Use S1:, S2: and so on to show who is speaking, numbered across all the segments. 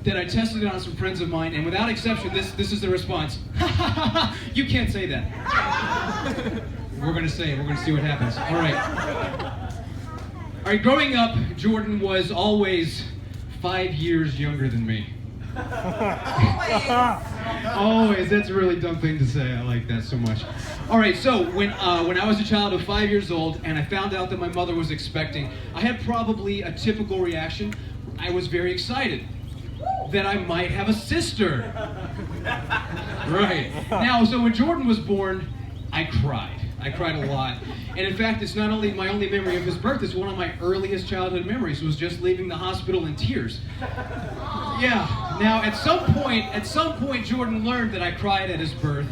S1: that I tested it on some friends of mine, and without exception, this is the response. You can't say that. We're going to say it. We're going to see what happens. All right. All right, growing up, Jordan was always 5 years younger than me. Always. That's a really dumb thing to say. I like that so much. All right, so when I was a child of 5 years old and I found out that my mother was expecting, I had probably a typical reaction. I was very excited that I might have a sister. Right. Now, so when Jordan was born, I cried. I cried a lot. And in fact, it's not only my only memory of his birth, it's one of my earliest childhood memories. It was just leaving the hospital in tears. Yeah. Now, at some point, Jordan learned that I cried at his birth.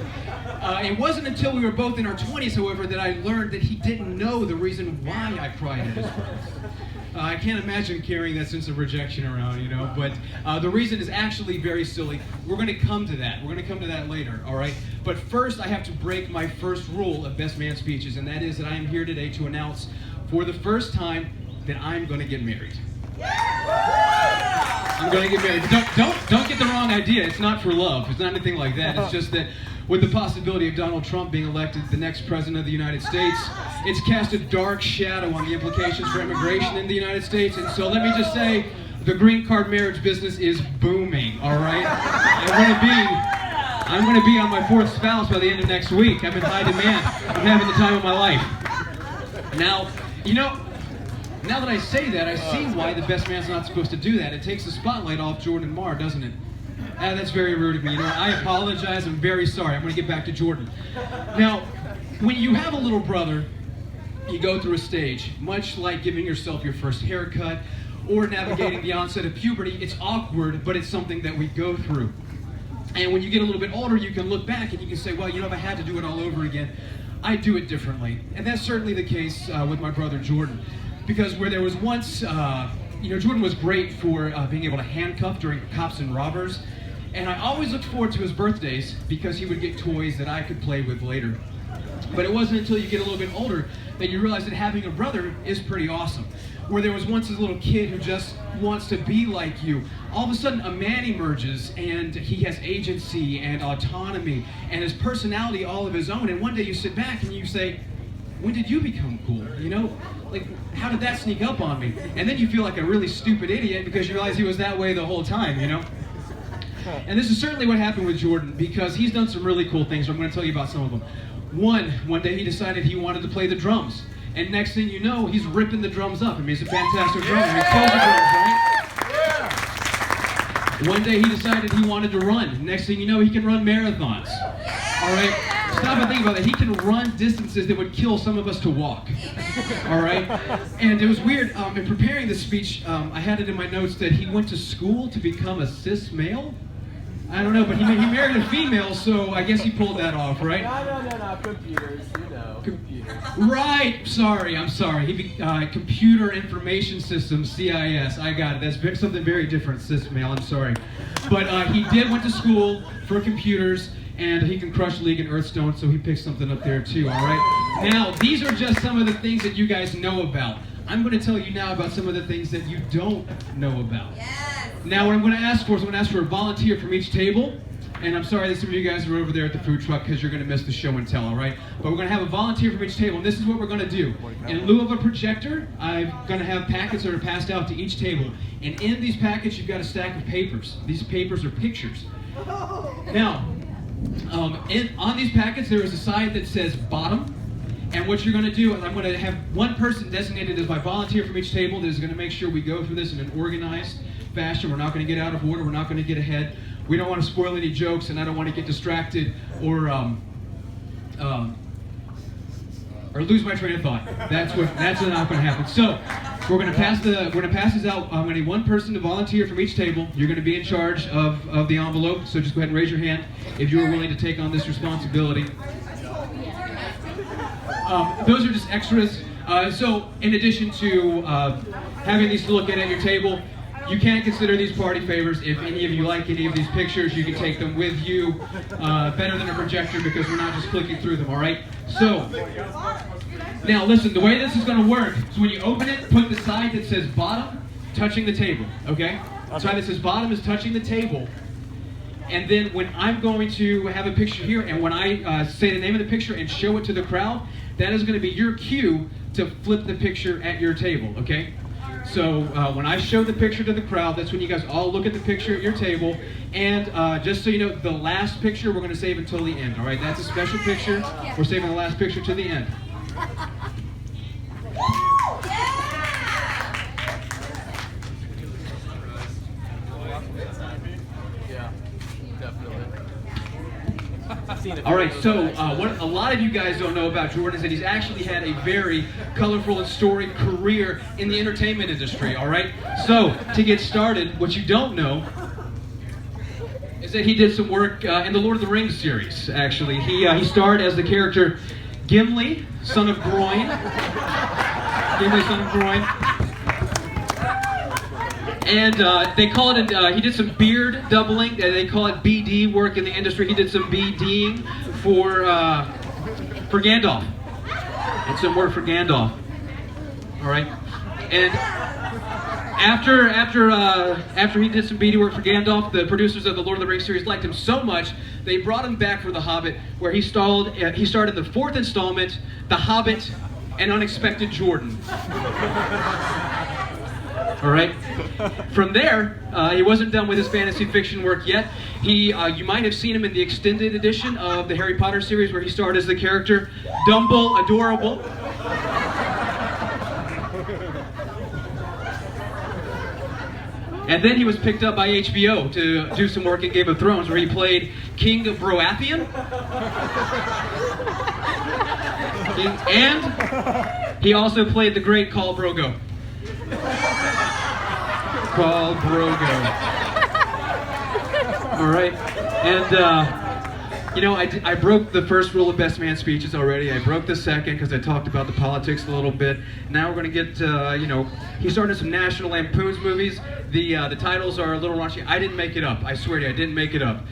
S1: It wasn't until we were both in our 20s, however, that I learned that he didn't know the reason why I cried at his birth. I can't imagine carrying that sense of rejection around, you know, but the reason is actually very silly. We're going to come to that. We're going to come to that later, all right? But first, I have to break my first rule of Best Man Speeches, and that is that I am here today to announce for the first time that I'm going to get married. I'm going to get married. Don't get the wrong idea. It's not for love. It's not anything like that. It's just that with the possibility of Donald Trump being elected the next president of the United States, it's cast a dark shadow on the implications for immigration in the United States. And so let me just say, the green card marriage business is booming, all right? I'm going to be on my fourth spouse by the end of next week. I'm in high demand. I'm having the time of my life. Now, you know, now that I say that, I see why the best man's not supposed to do that. It takes the spotlight off Jordan Marr, doesn't it? That's very rude of me. You know, I apologize. I'm very sorry. I'm going to get back to Jordan. Now, when you have a little brother, you go through a stage, much like giving yourself your first haircut or navigating the onset of puberty. It's awkward, but it's something that we go through. And when you get a little bit older, you can look back and you can say, well, you know, if I had to do it all over again, I'd do it differently. And that's certainly the case with my brother Jordan. Because where there was once, you know, Jordan was great for being able to handcuff during cops and robbers. And I always looked forward to his birthdays because he would get toys that I could play with later. But it wasn't until you get a little bit older that you realize that having a brother is pretty awesome. Where there was once this little kid who just wants to be like you. All of a sudden, a man emerges, and he has agency and autonomy and his personality all of his own. And one day you sit back and you say, when did you become cool? You know, like, how did that sneak up on me? And then you feel like a really stupid idiot because you realize he was that way the whole time, you know? And this is certainly what happened with Jordan, because he's done some really cool things. I'm going to tell you about some of them. One day he decided he wanted to play the drums. And next thing you know, he's ripping the drums up. I mean, he's a fantastic drummer. He kills the drums, right? One day he decided he wanted to run. Next thing you know, he can run marathons. All right? Stop and think about that. He can run distances that would kill some of us to walk. All right? And it was weird. In preparing this speech, I had it in my notes that he went to school to become a cis male. I don't know, but he married a female, so I guess he pulled that off, right?
S2: No, computers, you know, computers.
S1: Right, I'm sorry. Computer Information Systems, CIS, I got it. That's something very different, cis male, I'm sorry. But he went to school for computers, and he can crush League and Hearthstone, so he picked something up there too, all right? Now, these are just some of the things that you guys know about. I'm going to tell you now about some of the things that you don't know about.
S3: Yes.
S1: Now, what I'm going to ask for is I'm going to ask for a volunteer from each table. And I'm sorry that some of you guys are over there at the food truck because you're going to miss the show and tell, all right? But we're going to have a volunteer from each table, and this is what we're going to do. In lieu of a projector, I'm going to have packets that are passed out to each table. And in these packets, you've got a stack of papers. These papers are pictures. Now, on these packets, there is a side that says bottom. And what you're going to do is I'm going to have one person designated as my volunteer from each table that is going to make sure we go through this in an organized fashion. We're not going to get out of order. We're not going to get ahead. We don't want to spoil any jokes, and I don't want to get distracted or lose my train of thought. That's not going to happen. So we're going to pass this out. I'm going to need one person to volunteer from each table. You're going to be in charge of the envelope. So just go ahead and raise your hand if you are willing to take on this responsibility. Those are just extras. So in addition to having these to look at your table, you can consider these party favors. If any of you like any of these pictures, you can take them with you. Better than a projector because we're not just clicking through them, all right? So, now listen, the way this is going to work is when you open it, put the side that says bottom touching the table, okay? So I have his bottom is touching the table. And then when I'm going to have a picture here, and when I say the name of the picture and show it to the crowd, that is going to be your cue to flip the picture at your table, okay? So when I show the picture to the crowd, that's when you guys all look at the picture at your table. And just so you know, the last picture we're going to save until the end, all right? That's a special picture. We're saving the last picture to the end.
S2: Yeah, definitely.
S1: All right, so what a lot of you guys don't know about Jordan is that he's actually had a very colorful and storied career in the entertainment industry, all right? So, to get started, what you don't know is that he did some work in the Lord of the Rings series, actually. He starred as the character Gimli, son of Groin. Gimli, son of Groin. And they call it, he did some beard doubling. They call it BD work in the industry. He did some BDing for Gandalf. And some work for Gandalf. All right. And after he did some BD work for Gandalf, the producers of the Lord of the Rings series liked him so much, they brought him back for The Hobbit, where he starred in the fourth installment, The Hobbit and Unexpected Jordan. All right. From there, he wasn't done with his fantasy fiction work yet. You might have seen him in the extended edition of the Harry Potter series, where he starred as the character Dumble Adorable. And then he was picked up by HBO to do some work in Game of Thrones, where he played King Broathian. And he also played the great Khal Drogo. Khal Drogo. All right, and you know, I broke the first rule of Best Man speeches already. I broke the second because I talked about the politics a little bit. Now we're gonna get, you know, he started some National Lampoon's movies. The titles are a little raunchy. I didn't make it up. I swear to you, I didn't make it up.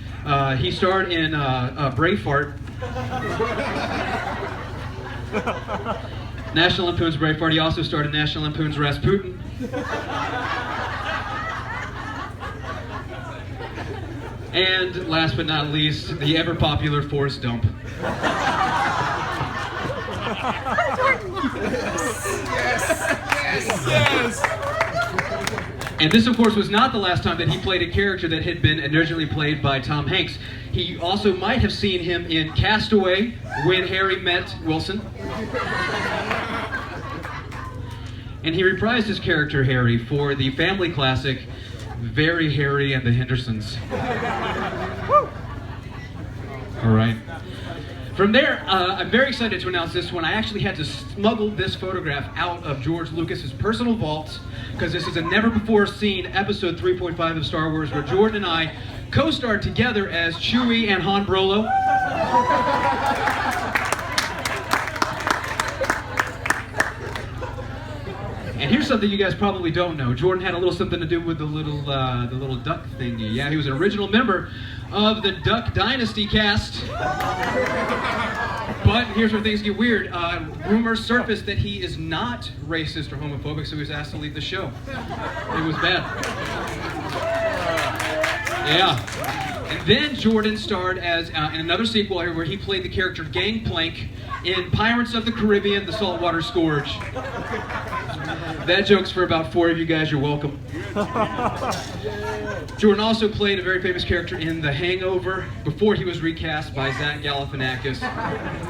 S1: He starred in Braveheart. National Lampoon's Braveheart. He also starred in National Lampoon's Rasputin. And last but not least, the ever popular Forrest Gump.
S2: Yes!
S1: And this, of course, was not the last time that he played a character that had been originally played by Tom Hanks. He also might have seen him in Castaway, When Harry Met Wilson. And he reprised his character, Harry, for the family classic, Very Harry and the Hendersons. All right. From there, I'm very excited to announce this one. I actually had to smuggle this photograph out of George Lucas's personal vaults, because this is a never-before-seen episode 3.5 of Star Wars, where Jordan and I co-starred together as Chewie and Han Brolo. And here's something you guys probably don't know. Jordan had a little something to do with the little duck thingy. Yeah, he was an original member of the Duck Dynasty cast. But here's where things get weird. Rumors surfaced that he is not racist or homophobic, so he was asked to leave the show. It was bad. Yeah. And then Jordan starred as in another sequel where he played the character Gangplank in Pirates of the Caribbean, The Saltwater Scourge. That joke's for about 4 of you guys. You're welcome. Jordan also played a very famous character in The Hangover before he was recast by Zach Galifianakis.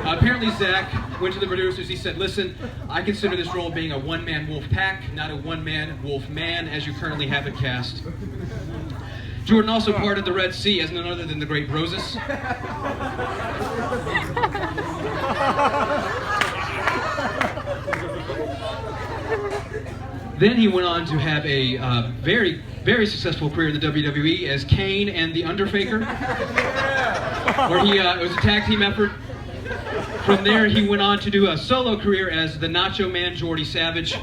S1: Apparently Zach went to the producers. He said, listen, I consider this role being a one-man wolf pack, not a one-man wolf man, as you currently have it cast. Jordan also parted the Red Sea as none other than the great Roses. Then he went on to have a very, very successful career in the WWE as Kane and the Underfaker, where it was a tag team effort. From there, he went on to do a solo career as the Nacho Man, Jordy Savage.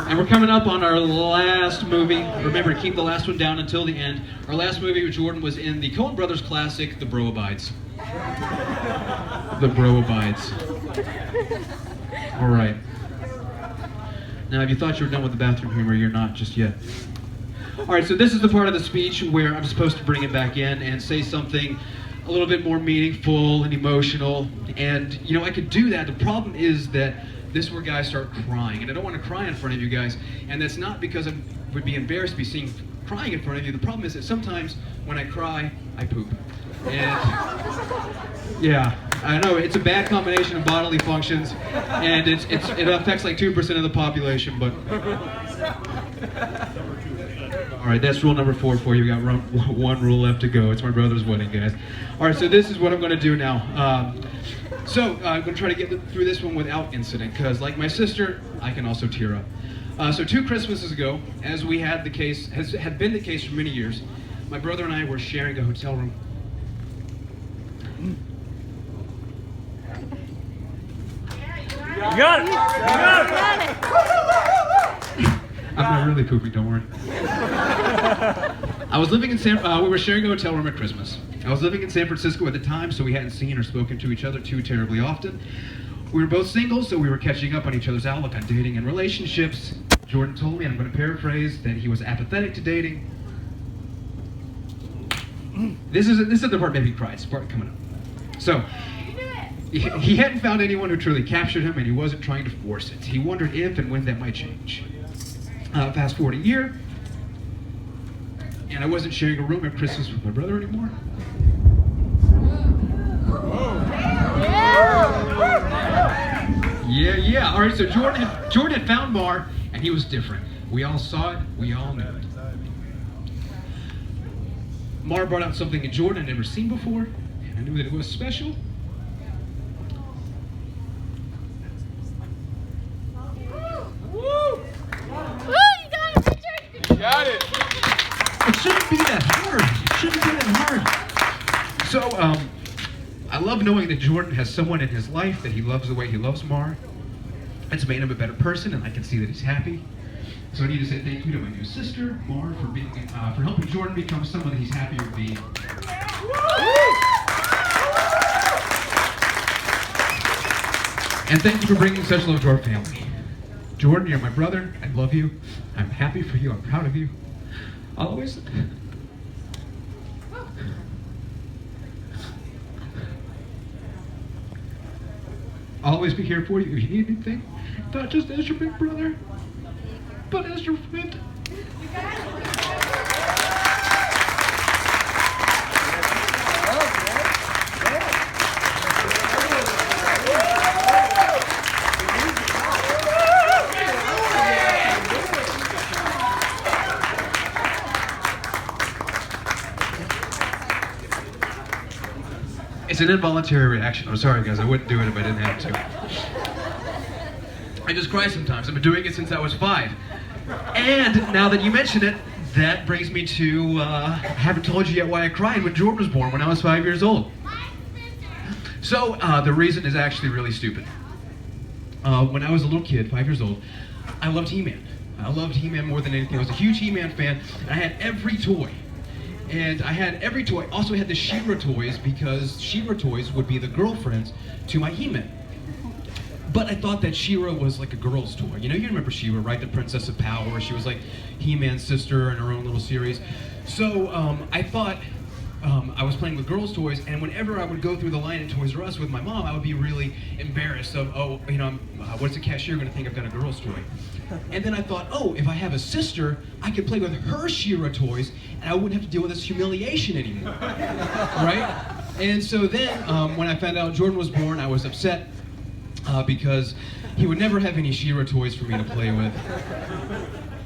S1: And we're coming up on our last movie. Remember, keep the last one down until the end. Our last movie with Jordan was in the Coen Brothers classic, The Bro Abides. The Bro Abides. All right. Now, if you thought you were done with the bathroom humor, you're not just yet. All right, so this is the part of the speech where I'm supposed to bring it back in and say something a little bit more meaningful and emotional. And, you know, I could do that. The problem is that this is where guys start crying. And I don't want to cry in front of you guys. And that's not because I would be embarrassed to be seen crying in front of you. The problem is that sometimes when I cry, I poop. And yeah, I know it's a bad combination of bodily functions, and it affects like 2% of the population. But all right, that's rule number 4 for you. We got one rule left to go. It's my brother's wedding, guys. All right, so this is what I'm going to do now. So I'm going to try to get through this one without incident, because like my sister, I can also tear up. So 2 Christmases ago, as we had the case, had been the case for many years, my brother and I were sharing a hotel room.
S2: You got it! You got it!
S1: I'm not really pooping, don't worry. I was living in we were sharing a hotel room at Christmas. I was living in San Francisco at the time, so we hadn't seen or spoken to each other too terribly often. We were both single, so we were catching up on each other's outlook on dating and relationships. Jordan told me, and I'm going to paraphrase, that he was apathetic to dating. This is the part that made me cry. It's the part coming up. So, he hadn't found anyone who truly captured him, and he wasn't trying to force it. He wondered if and when that might change. Fast forward a year, and I wasn't sharing a room at Christmas with my brother anymore. Yeah. All right, so Jordan had found Mar, and he was different. We all saw it. We all knew it. Mar brought out something in Jordan I'd never seen before, and I knew that it was special.
S2: Got it!
S1: It shouldn't be that hard. It shouldn't be that hard. So, I love knowing that Jordan has someone in his life that he loves the way he loves Mar. It's made him a better person, and I can see that he's happy. So I need to say thank you to my new sister, Mar, for helping Jordan become someone that he's happier being. And thank you for bringing such love to our family. Jordan, you're my brother. I love you. I'm happy for you. I'm proud of you. I'll always be here for you if you need anything. Not just as your big brother, but as your friend. It's an involuntary reaction. I'm sorry, guys. I wouldn't do it if I didn't have to. I just cry sometimes. I've been doing it since I was 5. And now that you mention it, that brings me to, I haven't told you yet why I cried when Jordan was born when I was 5 years old. So, the reason is actually really stupid. When I was a little kid, 5 years old, I loved He-Man. I loved He-Man more than anything. I was a huge He-Man fan, and I had every toy. And I had every toy. Also had the She-Ra toys, because She-Ra toys would be the girlfriends to my He-Man. But I thought that She-Ra was like a girl's toy. You know, you remember She-Ra, right? The Princess of Power. She was like He-Man's sister in her own little series. So I thought I was playing with girls' toys, and whenever I would go through the line at Toys R Us with my mom, I would be really embarrassed of, oh, you know, what's the cashier going to think I've got a girl's toy? And then I thought, oh, if I have a sister, I could play with her She-Ra toys, and I wouldn't have to deal with this humiliation anymore, right? And so then, when I found out Jordan was born, I was upset because he would never have any She-Ra toys for me to play with,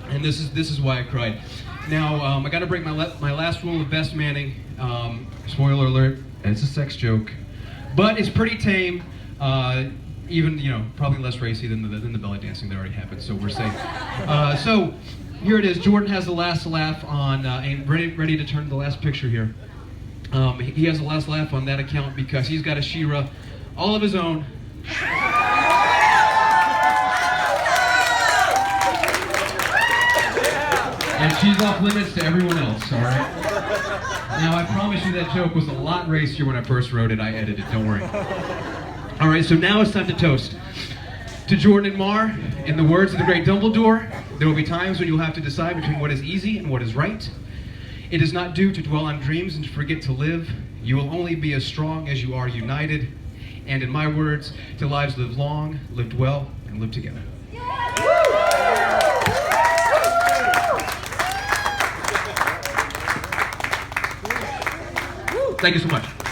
S1: and this is why I cried. Now, I got to break my last rule of best manning. Spoiler alert: it's a sex joke, but it's pretty tame. Even, you know, probably less racy than the belly dancing that already happened, so we're safe. So here it is. Jordan has the last laugh on, and ready to turn to the last picture here. He has the last laugh on that account because he's got a She-Ra all of his own. And she's off limits to everyone else, all right? Now, I promise you that joke was a lot racier when I first wrote it. I edited, don't worry. All right, so now it's time to toast. To Jordan and Mar, in the words of the great Dumbledore, there will be times when you'll have to decide between what is easy and what is right. It is not due to dwell on dreams and to forget to live. You will only be as strong as you are united. And in my words, to lives lived long, lived well, and lived together. Thank you so much.